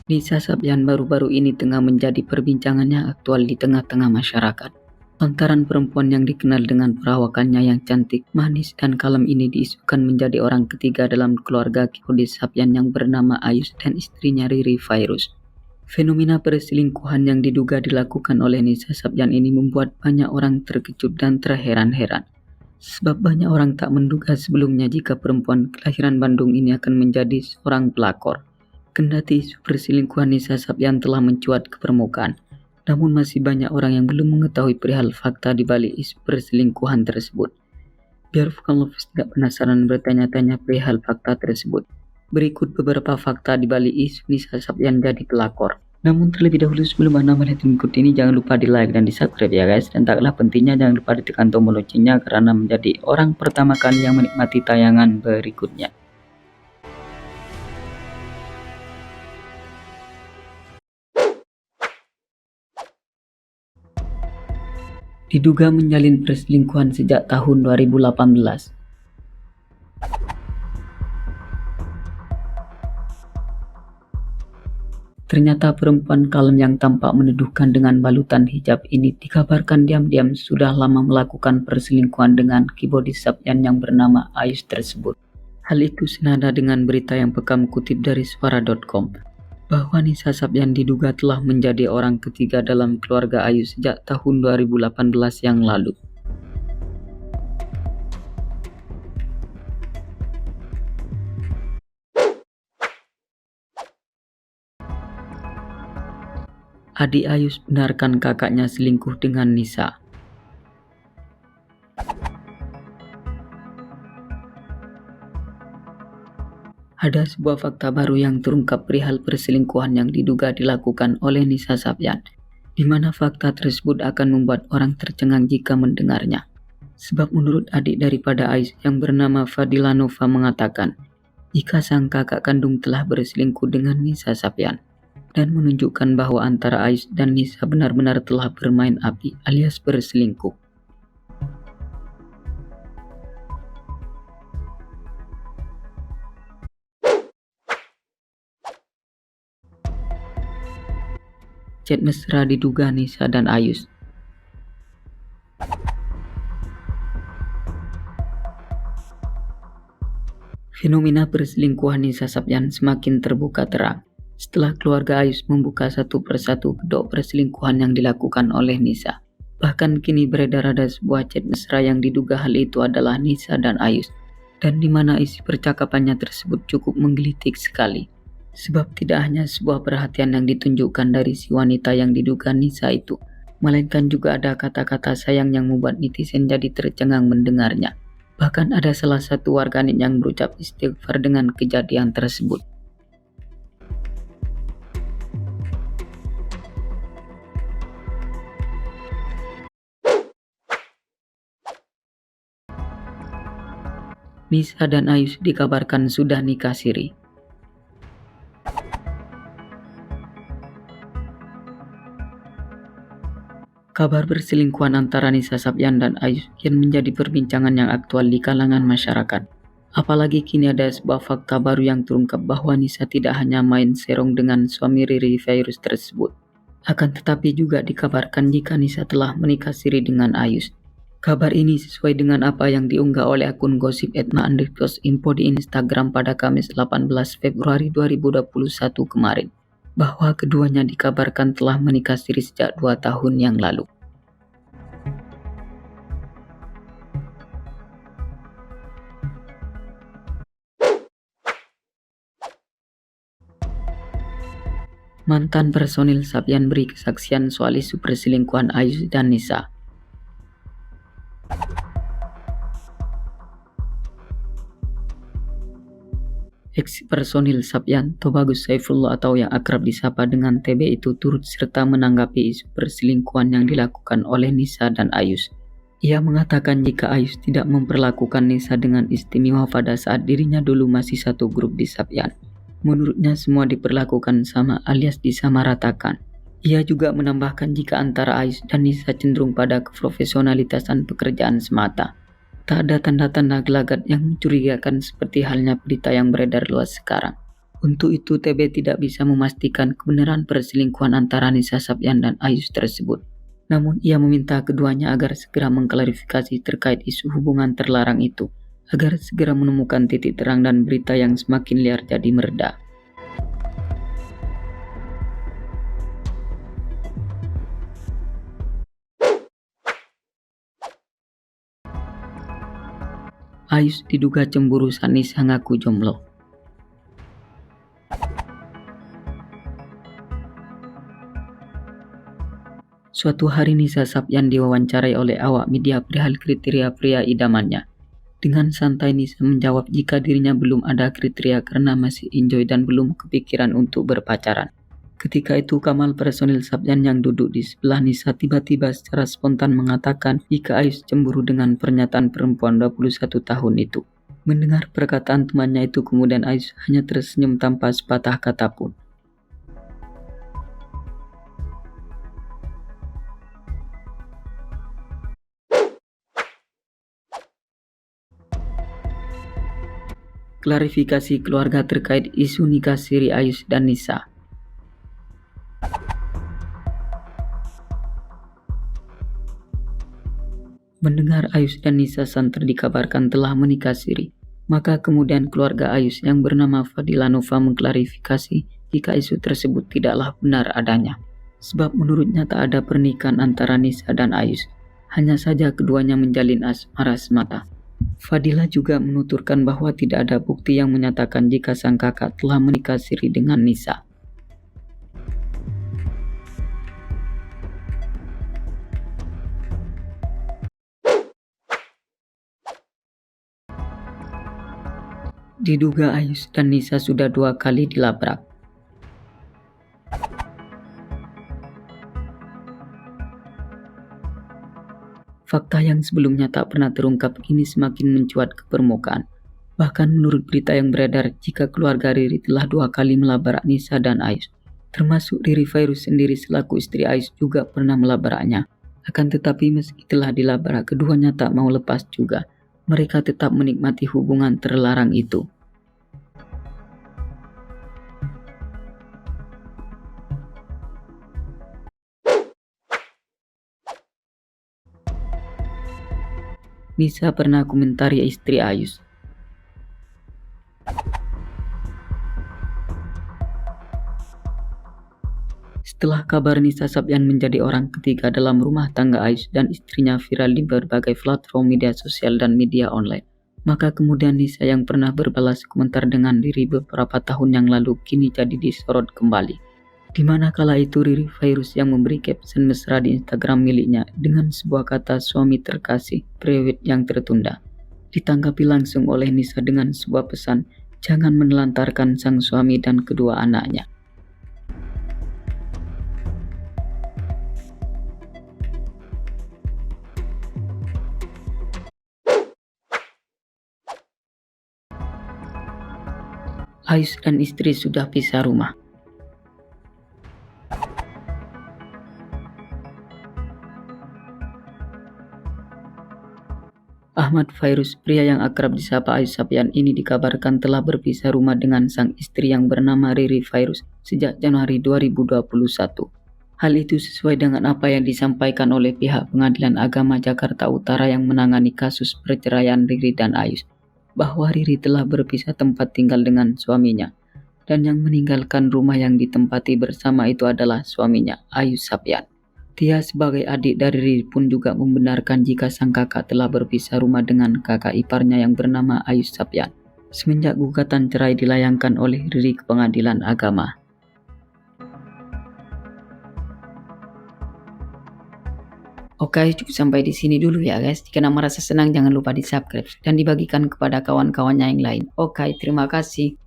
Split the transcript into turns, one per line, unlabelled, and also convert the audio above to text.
Nisa Sabyan baru-baru ini tengah menjadi perbincangan yang aktual di tengah-tengah masyarakat. Lantaran perempuan yang dikenal dengan perawakannya yang cantik, manis, dan kalem ini diisukan menjadi orang ketiga dalam keluarga Kifodis Sabyan yang bernama Ayus dan istrinya Riri Fairuz. Fenomena perselingkuhan yang diduga dilakukan oleh Nisa Sabyan ini membuat banyak orang terkejut dan terheran-heran. Sebab banyak orang tak menduga sebelumnya jika perempuan kelahiran Bandung ini akan menjadi seorang pelakor. Kendati isu perselingkuhan Nisa Sabyan telah mencuat ke permukaan, namun masih banyak orang yang belum mengetahui perihal fakta di balik isu perselingkuhan tersebut. Biar Vulkan Lovers tidak penasaran bertanya-tanya perihal fakta tersebut, berikut beberapa fakta di balik isu Nisa Sabyan jadi pelakor. Namun terlebih dahulu sebelum Anda melihat berikut ini, jangan lupa di like dan di subscribe ya guys. Dan tak kalah pentingnya jangan lupa ditekan tombol loncengnya karena menjadi orang pertama kali yang menikmati tayangan berikutnya. Diduga menjalin perselingkuhan sejak tahun 2018. Ternyata perempuan kalem yang tampak meneduhkan dengan balutan hijab ini dikabarkan diam-diam sudah lama melakukan perselingkuhan dengan Kifodis Sabyan yang bernama Ayus tersebut. Hal itu senada dengan berita yang Pekam kutip dari suara.com, bahwa Nisa Sabyan diduga telah menjadi orang ketiga dalam keluarga Ayus sejak tahun 2018 yang lalu. Adik Ayus benarkan kakaknya selingkuh dengan Nisa. Ada sebuah fakta baru yang terungkap perihal perselingkuhan yang diduga dilakukan oleh Nisa Sabyan, di mana fakta tersebut akan membuat orang tercengang jika mendengarnya. Sebab menurut adik daripada Ayus yang bernama Fadila Nova mengatakan, jika sang kakak kandung telah berselingkuh dengan Nisa Sabyan, dan menunjukkan bahwa antara Ayus dan Nisa benar-benar telah bermain api alias berselingkuh. Chat mesra diduga Nisa dan Ayus. Fenomena perselingkuhan Nisa Sabyan semakin terbuka terang setelah keluarga Ayus membuka satu persatu kedok perselingkuhan yang dilakukan oleh Nisa. Bahkan kini beredar ada sebuah chat mesra yang diduga hal itu adalah Nisa dan Ayus, dan di mana isi percakapannya tersebut cukup menggelitik sekali. Sebab tidak hanya sebuah perhatian yang ditunjukkan dari si wanita yang diduga Nisa itu, melainkan juga ada kata-kata sayang yang membuat netizen jadi tercengang mendengarnya. Bahkan ada salah satu warganet yang berucap istighfar dengan kejadian tersebut. Nisa dan Ayus dikabarkan sudah nikah siri. Kabar perselingkuhan antara Nisa Sabyan dan Ayus kian menjadi perbincangan yang aktual di kalangan masyarakat. Apalagi kini ada sebuah fakta baru yang terungkap bahwa Nisa tidak hanya main serong dengan suami Riri Fairuz tersebut. Akan tetapi juga dikabarkan jika Nisa telah menikah siri dengan Ayus. Kabar ini sesuai dengan apa yang diunggah oleh akun gosip @ma_info di Instagram pada Kamis 18 Februari 2021 kemarin, bahwa keduanya dikabarkan telah menikah siri sejak 2 tahun yang lalu. Mantan personil Sabyan beri kesaksian soal isu perselingkuhan Ayus dan Nisa. Ex-personil Sabyan, Tobagus Saifullah atau yang akrab disapa dengan TB itu turut serta menanggapi isu perselingkuhan yang dilakukan oleh Nisa dan Ayus. Ia mengatakan jika Ayus tidak memperlakukan Nisa dengan istimewa pada saat dirinya dulu masih satu grup di Sabyan. Menurutnya semua diperlakukan sama alias disamaratakan. Ia juga menambahkan jika antara Ayus dan Nisa cenderung pada keprofesionalitasan pekerjaan semata. Tak ada tanda-tanda gelagat yang mencurigakan seperti halnya berita yang beredar luas sekarang. Untuk itu TB tidak bisa memastikan kebenaran perselingkuhan antara Nisa Sabyan dan Ayus tersebut. Namun ia meminta keduanya agar segera mengklarifikasi terkait isu hubungan terlarang itu, agar segera menemukan titik terang dan berita yang semakin liar jadi mereda. Ayus diduga cemburu saat Nisa ngaku jomblo. Suatu hari Nisa Sabyan diwawancarai oleh awak media perihal kriteria pria idamannya. Dengan santai Nisa menjawab jika dirinya belum ada kriteria karena masih enjoy dan belum kepikiran untuk berpacaran. Ketika itu Kamal personil Sabyan yang duduk di sebelah Nisa tiba-tiba secara spontan mengatakan jika Ayus cemburu dengan pernyataan perempuan 21 tahun itu. Mendengar perkataan temannya itu kemudian Ayus hanya tersenyum tanpa sepatah kata pun. Klarifikasi keluarga terkait isu nikah siri Ayus dan Nisa. Mendengar Ayus dan Nisa santer dikabarkan telah menikah siri, maka kemudian keluarga Ayus yang bernama Fadila Nova mengklarifikasi jika isu tersebut tidaklah benar adanya. Sebab menurutnya tak ada pernikahan antara Nisa dan Ayus, hanya saja keduanya menjalin asmara semata. Fadila juga menuturkan bahwa tidak ada bukti yang menyatakan jika sang kakak telah menikah siri dengan Nisa. Diduga Ayus dan Nisa sudah 2 kali dilabrak. Fakta yang sebelumnya tak pernah terungkap kini semakin mencuat ke permukaan. Bahkan menurut berita yang beredar, jika keluarga Riri telah 2 kali melabrak Nisa dan Ayus. Termasuk Riri Virus sendiri selaku istri Ayus juga pernah melabraknya. Akan tetapi meski telah dilabrak, keduanya tak mau lepas juga. Mereka tetap menikmati hubungan terlarang itu. Nisa pernah komentari istri Ayus. Setelah kabar Nisa Sabyan menjadi orang ketiga dalam rumah tangga Ayus dan istrinya viral di berbagai platform media sosial dan media online, maka kemudian Nisa yang pernah berbalas komentar dengan diri beberapa tahun yang lalu kini jadi disorot kembali. Di mana kala itu Riri Virus yang memberi caption mesra di Instagram miliknya dengan sebuah kata suami terkasih, prewed yang tertunda. Ditanggapi langsung oleh Nisa dengan sebuah pesan, jangan menelantarkan sang suami dan kedua anaknya. Ayus dan istri sudah pisah rumah. Ahmad Virus, pria yang akrab disapa Ayus Sabyan ini dikabarkan telah berpisah rumah dengan sang istri yang bernama Riri Virus sejak Januari 2021. Hal itu sesuai dengan apa yang disampaikan oleh pihak Pengadilan Agama Jakarta Utara yang menangani kasus perceraian Riri dan Ayus, bahwa Riri telah berpisah tempat tinggal dengan suaminya, dan yang meninggalkan rumah yang ditempati bersama itu adalah suaminya, Ayus Sabyan. Dia sebagai adik dari Riri pun juga membenarkan jika sang kakak telah berpisah rumah dengan kakak iparnya yang bernama Ayus Sabyan, semenjak gugatan cerai dilayangkan oleh Riri ke Pengadilan Agama. Oke, cukup sampai di sini dulu ya guys. Jika Anda merasa senang jangan lupa di subscribe dan dibagikan kepada kawan-kawannya yang lain. Oke, terima kasih.